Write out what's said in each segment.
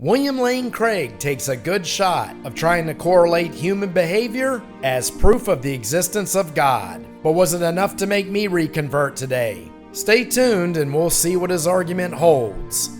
William Lane Craig takes a good shot of trying to correlate human behavior as proof of the existence of God. But was it enough to make me reconvert today? Stay tuned and we'll see what his argument holds.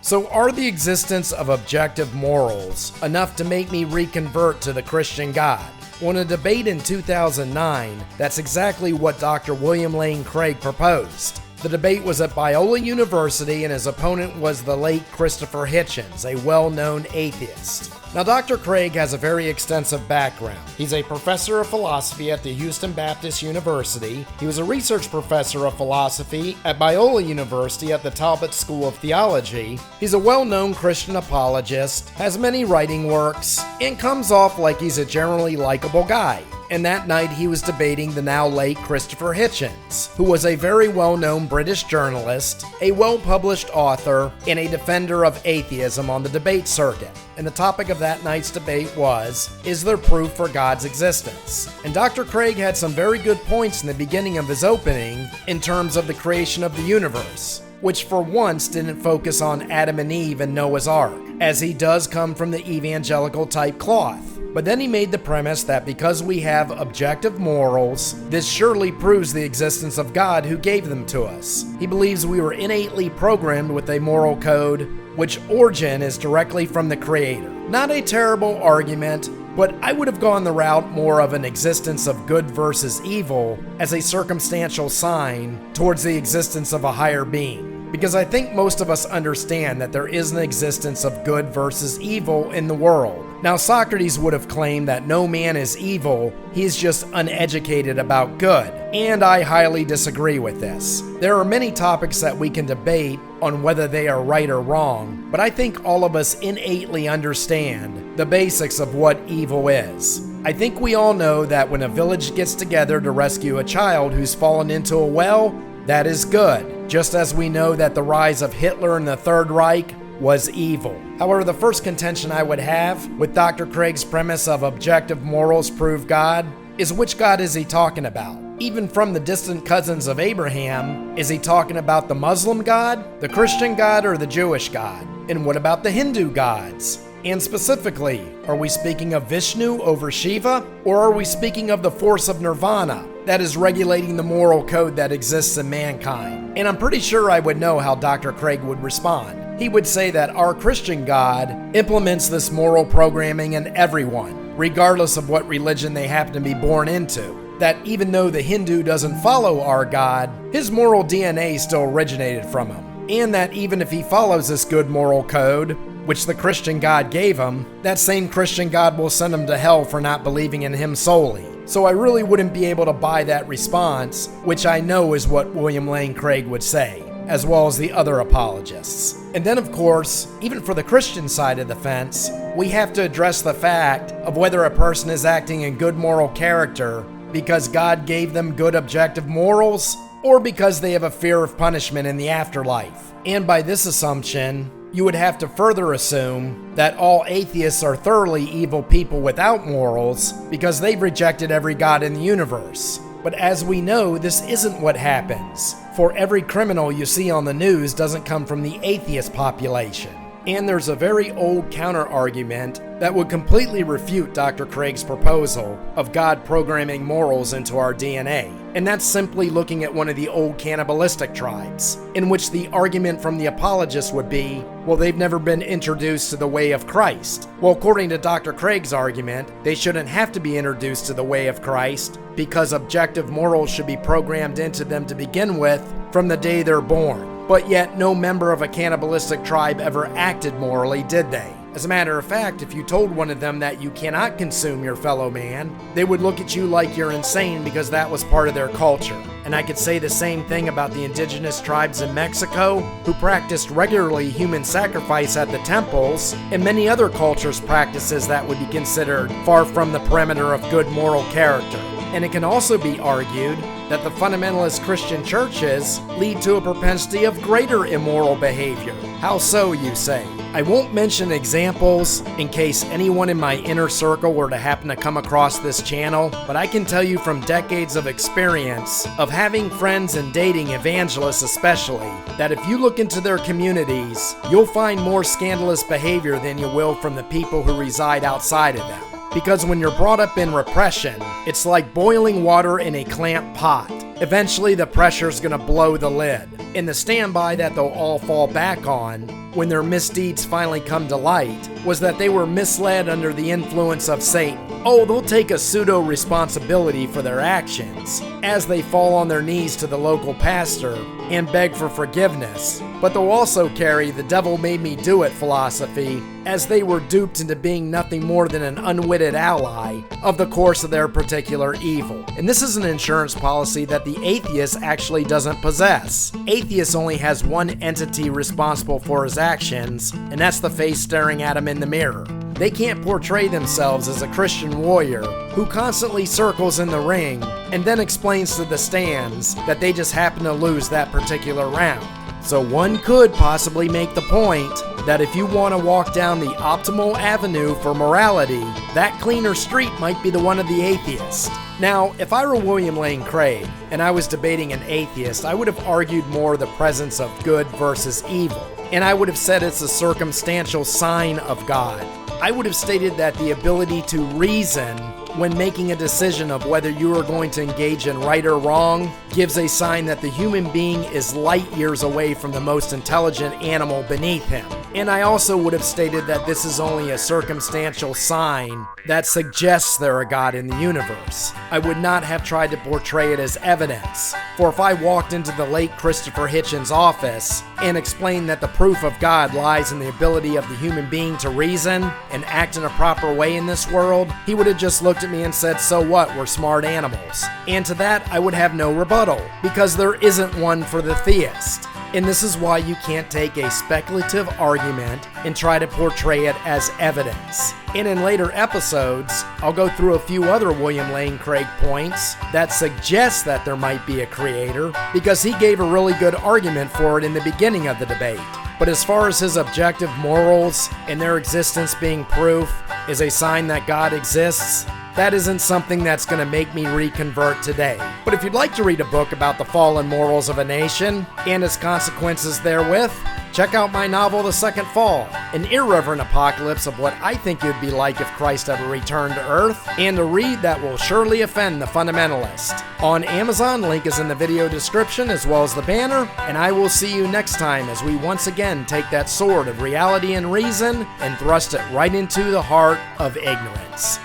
So are the existence of objective morals enough to make me reconvert to the Christian God? Well, in a debate in 2009, that's exactly what Dr. William Lane Craig proposed. The debate was at Biola University and his opponent was the late Christopher Hitchens, a well-known atheist. Now, Dr. Craig has a very extensive background. He's a professor of philosophy at the Houston Baptist University. He was a research professor of philosophy at Biola University at the Talbot School of Theology. He's a well-known Christian apologist, has many writing works, and comes off like he's a generally likable guy. And that night he was debating the now late Christopher Hitchens, who was a very well-known British journalist, a well-published author, and a defender of atheism on the debate circuit. And the topic of that night's debate was, is there proof for God's existence? And Dr. Craig had some very good points in the beginning of his opening in terms of the creation of the universe, which for once didn't focus on Adam and Eve and Noah's Ark, as he does come from the evangelical type cloth. But then he made the premise that because we have objective morals, this surely proves the existence of God who gave them to us. He believes we were innately programmed with a moral code, which origin is directly from the Creator. Not a terrible argument, but I would have gone the route more of an existence of good versus evil as a circumstantial sign towards the existence of a higher being. Because I think most of us understand that there is an existence of good versus evil in the world. Now, Socrates would have claimed that no man is evil, he's just uneducated about good. And I highly disagree with this. There are many topics that we can debate on whether they are right or wrong, but I think all of us innately understand the basics of what evil is. I think we all know that when a village gets together to rescue a child who's fallen into a well, that is good, just as we know that the rise of Hitler and the Third Reich was evil. However, the first contention I would have with Dr. Craig's premise of objective morals prove God is which God is he talking about? Even from the distant cousins of Abraham, is he talking about the Muslim God, the Christian God, or the Jewish God? And what about the Hindu gods? And specifically, are we speaking of Vishnu over Shiva? Or are we speaking of the force of nirvana that is regulating the moral code that exists in mankind? And I'm pretty sure I would know how Dr. Craig would respond. He would say that our Christian God implements this moral programming in everyone, regardless of what religion they happen to be born into. That even though the Hindu doesn't follow our God, his moral DNA still originated from him. And that even if he follows this good moral code, which the Christian God gave him, that same Christian God will send him to hell for not believing in him solely. So I really wouldn't be able to buy that response, which I know is what William Lane Craig would say, as well as the other apologists. And then, of course, even for the Christian side of the fence, we have to address the fact of whether a person is acting in good moral character because God gave them good objective morals, or because they have a fear of punishment in the afterlife. And by this assumption, you would have to further assume that all atheists are thoroughly evil people without morals because they've rejected every god in the universe. But as we know, this isn't what happens. For every criminal you see on the news doesn't come from the atheist population. And there's a very old counter-argument that would completely refute Dr. Craig's proposal of God programming morals into our DNA. And that's simply looking at one of the old cannibalistic tribes, in which the argument from the apologist would be, well, they've never been introduced to the way of Christ. Well, according to Dr. Craig's argument, they shouldn't have to be introduced to the way of Christ because objective morals should be programmed into them to begin with from the day they're born. But yet, no member of a cannibalistic tribe ever acted morally, did they? As a matter of fact, if you told one of them that you cannot consume your fellow man, they would look at you like you're insane because that was part of their culture. And I could say the same thing about the indigenous tribes in Mexico, who practiced regularly human sacrifice at the temples, and many other cultures' practices that would be considered far from the perimeter of good moral character. And it can also be argued that the fundamentalist Christian churches lead to a propensity of greater immoral behavior. How so, you say? I won't mention examples in case anyone in my inner circle were to happen to come across this channel, but I can tell you from decades of experience of having friends and dating evangelists especially, that if you look into their communities, you'll find more scandalous behavior than you will from the people who reside outside of them. Because when you're brought up in repression, it's like boiling water in a clamped pot. Eventually the pressure's gonna blow the lid. And the standby that they'll all fall back on when their misdeeds finally come to light was that they were misled under the influence of Satan. Oh, they'll take a pseudo-responsibility for their actions as they fall on their knees to the local pastor and beg for forgiveness, but they'll also carry the devil made me do it philosophy as they were duped into being nothing more than an unwitting ally of the course of their particular evil. And this is an insurance policy that the atheist actually doesn't possess. Atheist only has one entity responsible for his actions, and that's the face staring at him in the mirror. They can't portray themselves as a Christian warrior who constantly circles in the ring and then explains to the stands that they just happen to lose that particular round. So one could possibly make the point that if you want to walk down the optimal avenue for morality, that cleaner street might be the one of the atheist. Now, if I were William Lane Craig and I was debating an atheist, I would have argued more the presence of good versus evil. And I would have said it's a circumstantial sign of God. I would have stated that the ability to reason when making a decision of whether you are going to engage in right or wrong gives a sign that the human being is light years away from the most intelligent animal beneath him. And I also would have stated that this is only a circumstantial sign that suggests there a God in the universe. I would not have tried to portray it as evidence. For if I walked into the late Christopher Hitchens' office and explained that the proof of God lies in the ability of the human being to reason and act in a proper way in this world, he would have just looked at me and said, "So what, we're smart animals." And to that, I would have no rebuttal, because there isn't one for the theist. And this is why you can't take a speculative argument and try to portray it as evidence. And in later episodes, I'll go through a few other William Lane Craig points that suggest that there might be a creator, because he gave a really good argument for it in the beginning of the debate. But as far as his objective morals and their existence being proof is a sign that God exists, that isn't something that's going to make me reconvert today. But if you'd like to read a book about the fallen morals of a nation and its consequences therewith, check out my novel, The Second Fall, an irreverent apocalypse of what I think it would be like if Christ ever returned to Earth, and a read that will surely offend the fundamentalist. On Amazon, link is in the video description as well as the banner, and I will see you next time as we once again take that sword of reality and reason and thrust it right into the heart of ignorance.